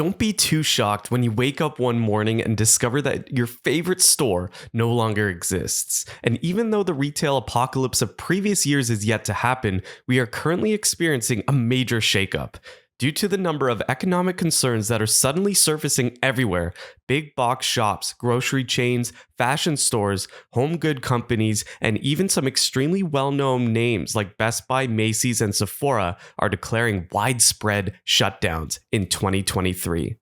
Don't be too shocked when you wake up one morning and discover that your favorite store no longer exists. And even though the retail apocalypse of previous years is yet to happen, we are currently experiencing a major shakeup. Due to the number of economic concerns that are suddenly surfacing everywhere, big box shops, grocery chains, fashion stores, home good companies, and even some extremely well-known names like Best Buy, Macy's, and Sephora are declaring widespread shutdowns in 2023.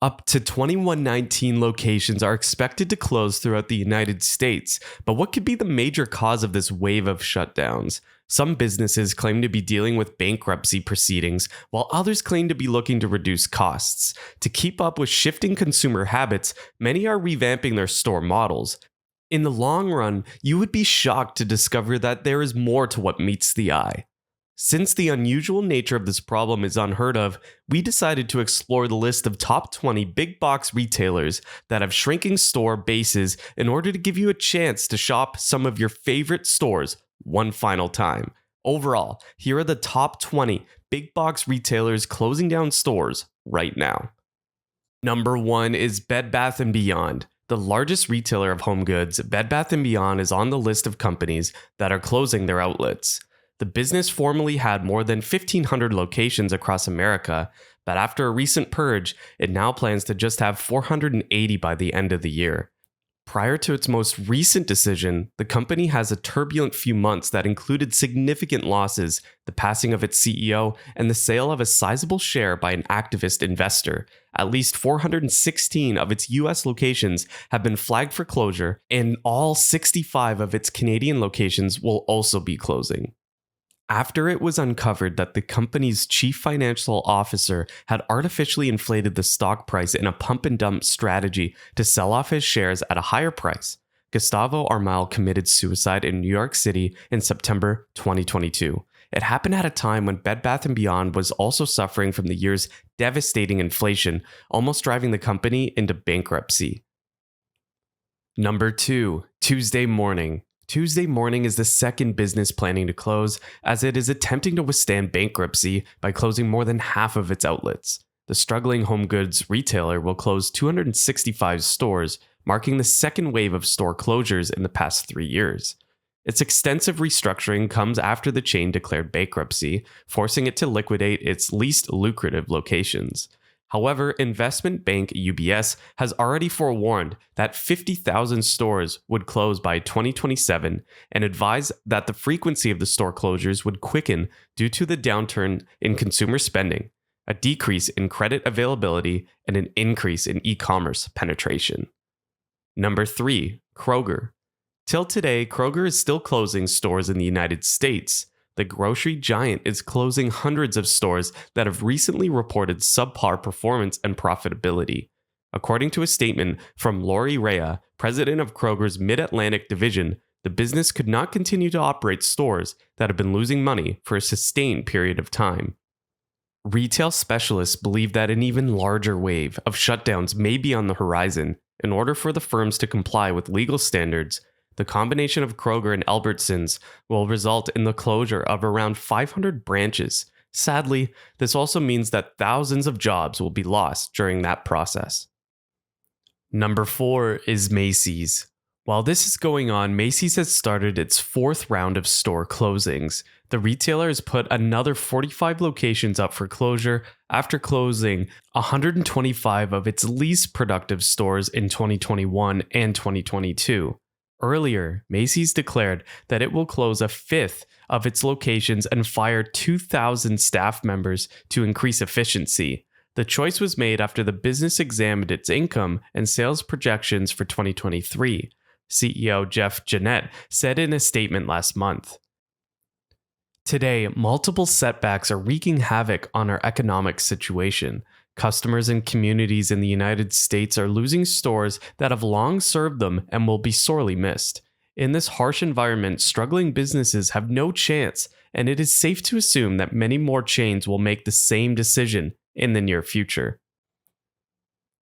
Up to 2119 locations are expected to close throughout the United States, but what could be the major cause of this wave of shutdowns? Some businesses claim to be dealing with bankruptcy proceedings, while others claim to be looking to reduce costs. To keep up with shifting consumer habits, many are revamping their store models. In the long run, you would be shocked to discover that there is more to what meets the eye. Since the unusual nature of this problem is unheard of, we decided to explore the list of top 20 big box retailers that have shrinking store bases in order to give you a chance to shop some of your favorite stores one final time. Overall, here are the top 20 big box retailers closing down stores right now. Number 1 is Bed Bath & Beyond. The largest retailer of home goods, Bed Bath & Beyond is on the list of companies that are closing their outlets. The business formerly had more than 1,500 locations across America, but after a recent purge, it now plans to just have 480 by the end of the year. Prior to its most recent decision, the company has a turbulent few months that included significant losses, the passing of its CEO, and the sale of a sizable share by an activist investor. At least 416 of its US locations have been flagged for closure, and all 65 of its Canadian locations will also be closing. After it was uncovered that the company's chief financial officer had artificially inflated the stock price in a pump and dump strategy to sell off his shares at a higher price, Gustavo Armal committed suicide in New York City in September 2022. It happened at a time when Bed Bath & Beyond was also suffering from the year's devastating inflation, almost driving the company into bankruptcy. Number 2, Tuesday Morning. Tuesday Morning is the second business planning to close, as it is attempting to withstand bankruptcy by closing more than half of its outlets. The struggling home goods retailer will close 265 stores, marking the second wave of store closures in the past 3 years. Its extensive restructuring comes after the chain declared bankruptcy, forcing it to liquidate its least lucrative locations. However, investment bank UBS has already forewarned that 50,000 stores would close by 2027 and advised that the frequency of the store closures would quicken due to the downturn in consumer spending, a decrease in credit availability, and an increase in e-commerce penetration. Number 3, Kroger. Till today, Kroger is still closing stores in the United States. The grocery giant is closing hundreds of stores that have recently reported subpar performance and profitability. According to a statement from Lori Rea, president of Kroger's Mid-Atlantic division, the business could not continue to operate stores that have been losing money for a sustained period of time. Retail specialists believe that an even larger wave of shutdowns may be on the horizon. In order for the firms to comply with legal standards, the combination of Kroger and Albertsons will result in the closure of around 500 branches. Sadly, this also means that thousands of jobs will be lost during that process. Number 4 is Macy's. While this is going on, Macy's has started its 4th round of store closings. The retailer has put another 45 locations up for closure after closing 125 of its least productive stores in 2021 and 2022. Earlier, Macy's declared that it will close a 5th of its locations and fire 2,000 staff members to increase efficiency. The choice was made after the business examined its income and sales projections for 2023, CEO Jeff Gennette said in a statement last month. Today, multiple setbacks are wreaking havoc on our economic situation. Customers and communities in the United States are losing stores that have long served them and will be sorely missed. In this harsh environment, struggling businesses have no chance, and it is safe to assume that many more chains will make the same decision in the near future.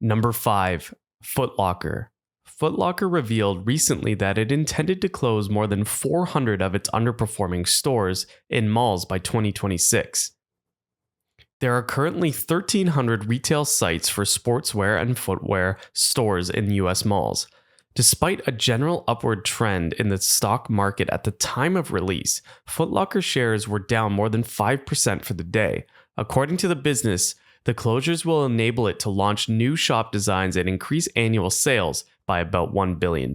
Number 5, Foot Locker. Foot Locker revealed recently that it intended to close more than 400 of its underperforming stores in malls by 2026. There are currently 1,300 retail sites for sportswear and footwear stores in US malls. Despite a general upward trend in the stock market at the time of release, Foot Locker shares were down more than 5% for the day. According to the business, the closures will enable it to launch new shop designs and increase annual sales by about $1 billion.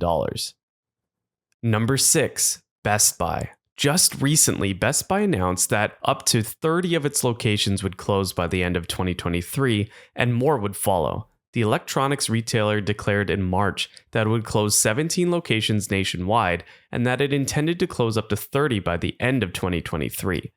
Number 6, Best Buy. Just recently, Best Buy announced that up to 30 of its locations would close by the end of 2023, and more would follow. The electronics retailer declared in March that it would close 17 locations nationwide and that it intended to close up to 30 by the end of 2023.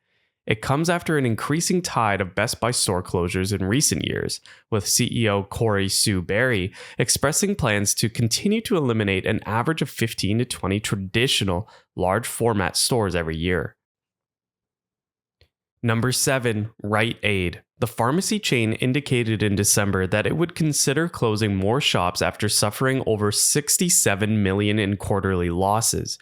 It comes after an increasing tide of Best Buy store closures in recent years, with CEO Corey Sue Barry expressing plans to continue to eliminate an average of 15 to 20 traditional large format stores every year. Number 7, Rite Aid. The pharmacy chain indicated in December that it would consider closing more shops after suffering over $67 million in quarterly losses.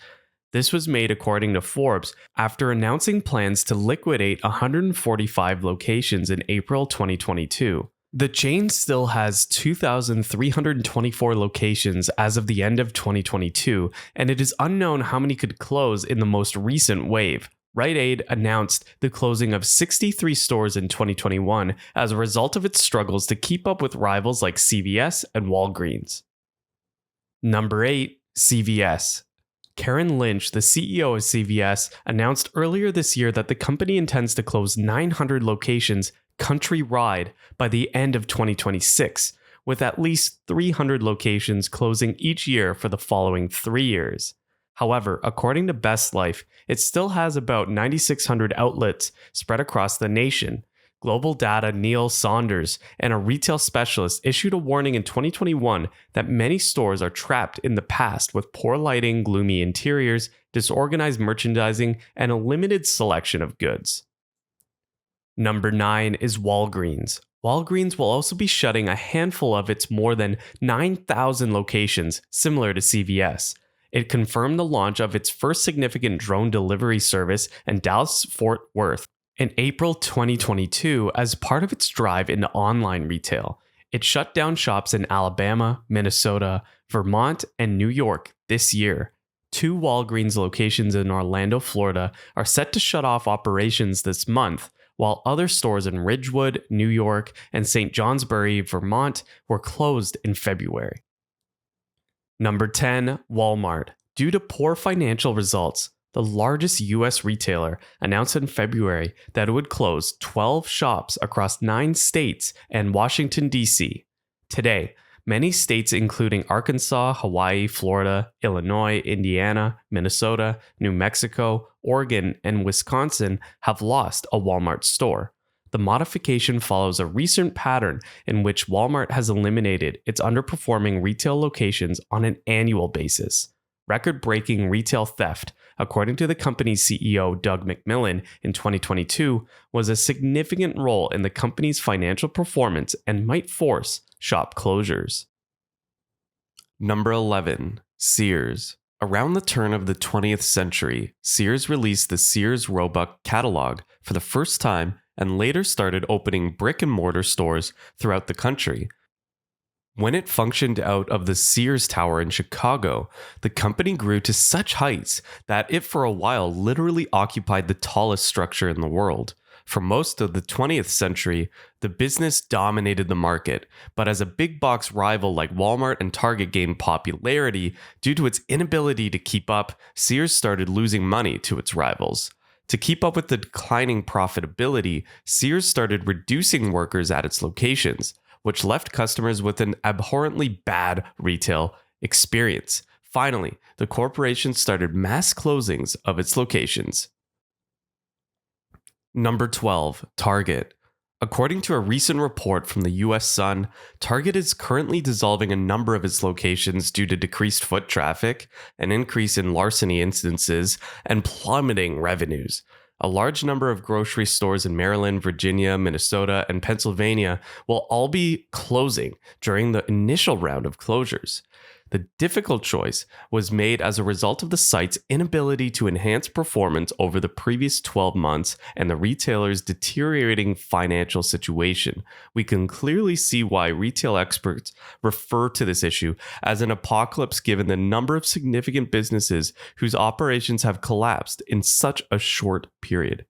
This was made according to Forbes after announcing plans to liquidate 145 locations in April 2022. The chain still has 2,324 locations as of the end of 2022, and it is unknown how many could close in the most recent wave. Rite Aid announced the closing of 63 stores in 2021 as a result of its struggles to keep up with rivals like CVS and Walgreens. Number 8, CVS. Karen Lynch, the CEO of CVS, announced earlier this year that the company intends to close 900 locations countrywide by the end of 2026, with at least 300 locations closing each year for the following 3 years. However, according to Best Life, it still has about 9,600 outlets spread across the nation. Global Data Neil Saunders and a retail specialist issued a warning in 2021 that many stores are trapped in the past with poor lighting, gloomy interiors, disorganized merchandising, and a limited selection of goods. Number 9 is Walgreens. Walgreens will also be shutting a handful of its more than 9,000 locations, similar to CVS. It confirmed the launch of its first significant drone delivery service in Dallas-Fort Worth in April 2022 as part of its drive into online retail. It shut down shops in Alabama, Minnesota, Vermont, and New York this year. 2 Walgreens locations in Orlando, Florida are set to shut off operations this month, while other stores in Ridgewood, New York, and St. Johnsbury, Vermont were closed in February. Number 10, Walmart. Due to poor financial results, the largest U.S. retailer announced in February that it would close 12 shops across 9 states and Washington, D.C. Today, many states including Arkansas, Hawaii, Florida, Illinois, Indiana, Minnesota, New Mexico, Oregon, and Wisconsin have lost a Walmart store. The modification follows a recent pattern in which Walmart has eliminated its underperforming retail locations on an annual basis. Record-breaking retail theft, according to the company's CEO Doug McMillon in 2022, was a significant role in the company's financial performance and might force shop closures. Number 11, Sears. Around the turn of the 20th century, Sears released the Sears Roebuck catalog for the first time and later started opening brick-and-mortar stores throughout the country. When it functioned out of the Sears Tower in Chicago, the company grew to such heights that it for a while literally occupied the tallest structure in the world. For most of the 20th century, the business dominated the market, but as a big box rival like Walmart and Target gained popularity due to its inability to keep up, Sears started losing money to its rivals. To keep up with the declining profitability, Sears started reducing workers at its locations, which left customers with an abhorrently bad retail experience. Finally, the corporation started mass closings of its locations. Number 12, Target. According to a recent report from the US Sun, Target is currently dissolving a number of its locations due to decreased foot traffic, an increase in larceny instances, and plummeting revenues. A large number of grocery stores in Maryland, Virginia, Minnesota, and Pennsylvania will all be closing during the initial round of closures. The difficult choice was made as a result of the site's inability to enhance performance over the previous 12 months and the retailer's deteriorating financial situation. We can clearly see why retail experts refer to this issue as an apocalypse given the number of significant businesses whose operations have collapsed in such a short period.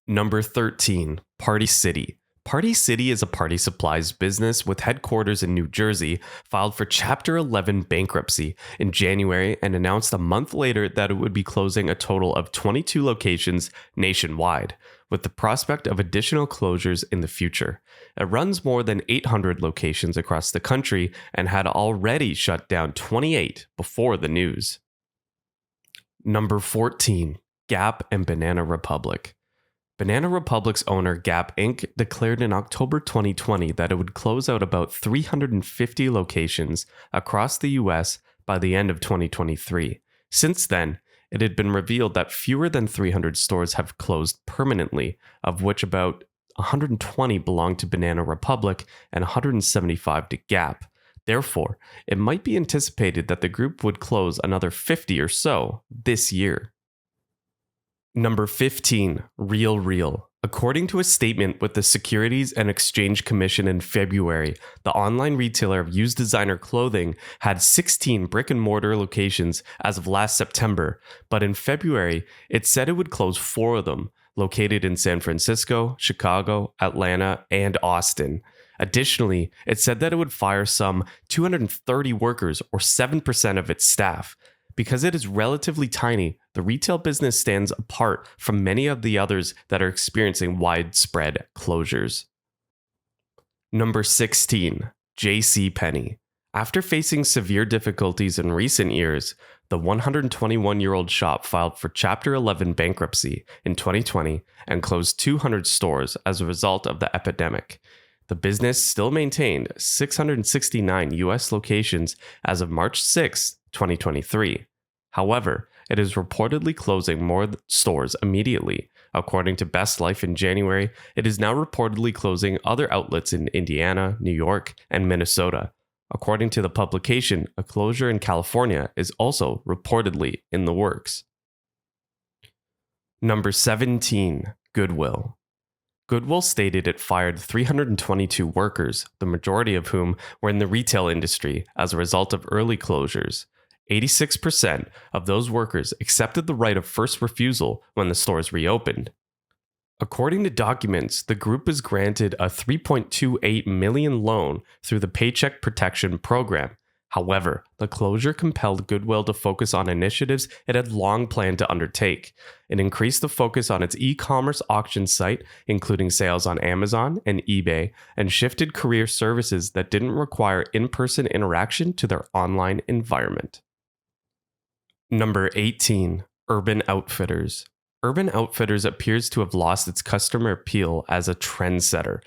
Number 13, Party City. Party City is a party supplies business with headquarters in New Jersey, filed for Chapter 11 bankruptcy in January and announced a month later that it would be closing a total of 22 locations nationwide, with the prospect of additional closures in the future. It runs more than 800 locations across the country and had already shut down 28 before the news. Number 14, Gap and Banana Republic. Banana Republic's owner Gap Inc. declared in October 2020 that it would close out about 350 locations across the US by the end of 2023. Since then, it had been revealed that fewer than 300 stores have closed permanently, of which about 120 belong to Banana Republic and 175 to Gap. Therefore, it might be anticipated that the group would close another 50 or so this year. Number 15, Real. According to a statement with the Securities and Exchange Commission in February, the online retailer of used designer clothing had 16 brick-and-mortar locations as of last September, but in February, it said it would close 4 of them, located in San Francisco, Chicago, Atlanta, and Austin. Additionally, it said that it would fire some 230 workers or 7% of its staff. Because it is relatively tiny, the retail business stands apart from many of the others that are experiencing widespread closures. Number 16, JCPenney. After facing severe difficulties in recent years, the 121-year-old shop filed for Chapter 11 bankruptcy in 2020 and closed 200 stores as a result of the epidemic. The business still maintained 669 U.S. locations as of March 6, 2023. However, it is reportedly closing more stores immediately. According to Best Life in January, it is now reportedly closing other outlets in Indiana, New York, and Minnesota. According to the publication, a closure in California is also reportedly in the works. Number 17, Goodwill. Goodwill stated it fired 322 workers, the majority of whom were in the retail industry as a result of early closures. 86% of those workers accepted the right of first refusal when the stores reopened. According to documents, the group is granted a $3.28 million loan through the Paycheck Protection Program. However, the closure compelled Goodwill to focus on initiatives it had long planned to undertake. It increased the focus on its e-commerce auction site, including sales on Amazon and eBay, and shifted career services that didn't require in-person interaction to their online environment. Number 18, Urban Outfitters. Urban Outfitters appears to have lost its customer appeal as a trendsetter.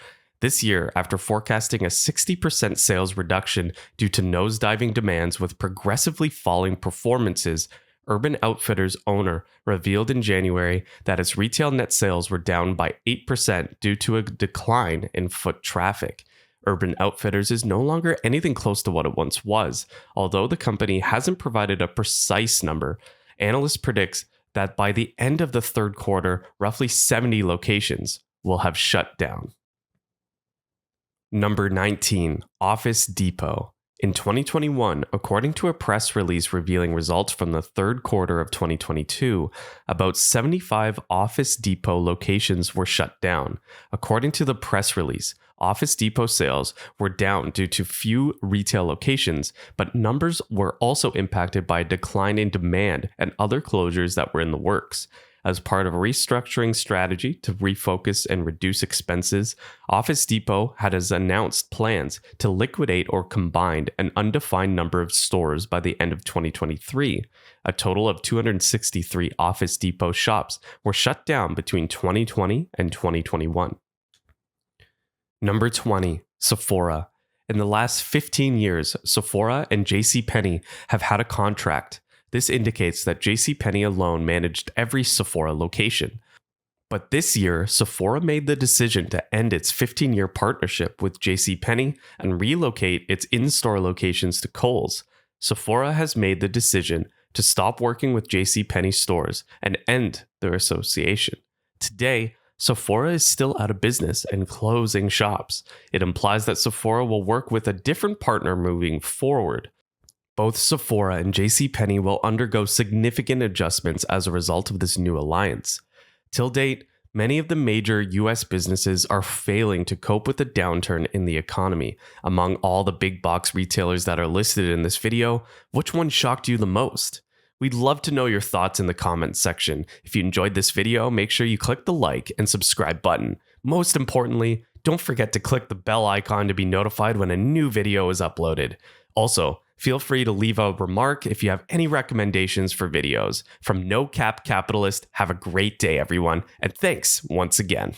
This year, after forecasting a 60% sales reduction due to nosediving demands with progressively falling performances, Urban Outfitters owner revealed in January that its retail net sales were down by 8% due to a decline in foot traffic. Urban Outfitters is no longer anything close to what it once was. Although the company hasn't provided a precise number, analysts predict that by the end of the third quarter, roughly 70 locations will have shut down. Number 19, Office Depot. In 2021, according to a press release revealing results from the third quarter of 2022, about 75 Office Depot locations were shut down. According to the press release, Office Depot sales were down due to few retail locations, but numbers were also impacted by a decline in demand and other closures that were in the works. As part of a restructuring strategy to refocus and reduce expenses, Office Depot has announced plans to liquidate or combine an undefined number of stores by the end of 2023. A total of 263 Office Depot shops were shut down between 2020 and 2021. Number 20, Sephora. In the last 15 years, Sephora and JCPenney have had a contract. This indicates that JCPenney alone managed every Sephora location. But this year, Sephora made the decision to end its 15-year partnership with JCPenney and relocate its in-store locations to Kohl's. Sephora has made the decision to stop working with JCPenney stores and end their association. Today, Sephora is still out of business and closing shops. It implies that Sephora will work with a different partner moving forward. Both Sephora and JCPenney will undergo significant adjustments as a result of this new alliance. Till date, many of the major US businesses are failing to cope with the downturn in the economy. Among all the big box retailers that are listed in this video, which one shocked you the most? We'd love to know your thoughts in the comments section. If you enjoyed this video, make sure you click the like and subscribe button. Most importantly, don't forget to click the bell icon to be notified when a new video is uploaded. Also, feel free to leave a remark if you have any recommendations for videos. From No Cap Capitalist, have a great day, everyone, and thanks once again.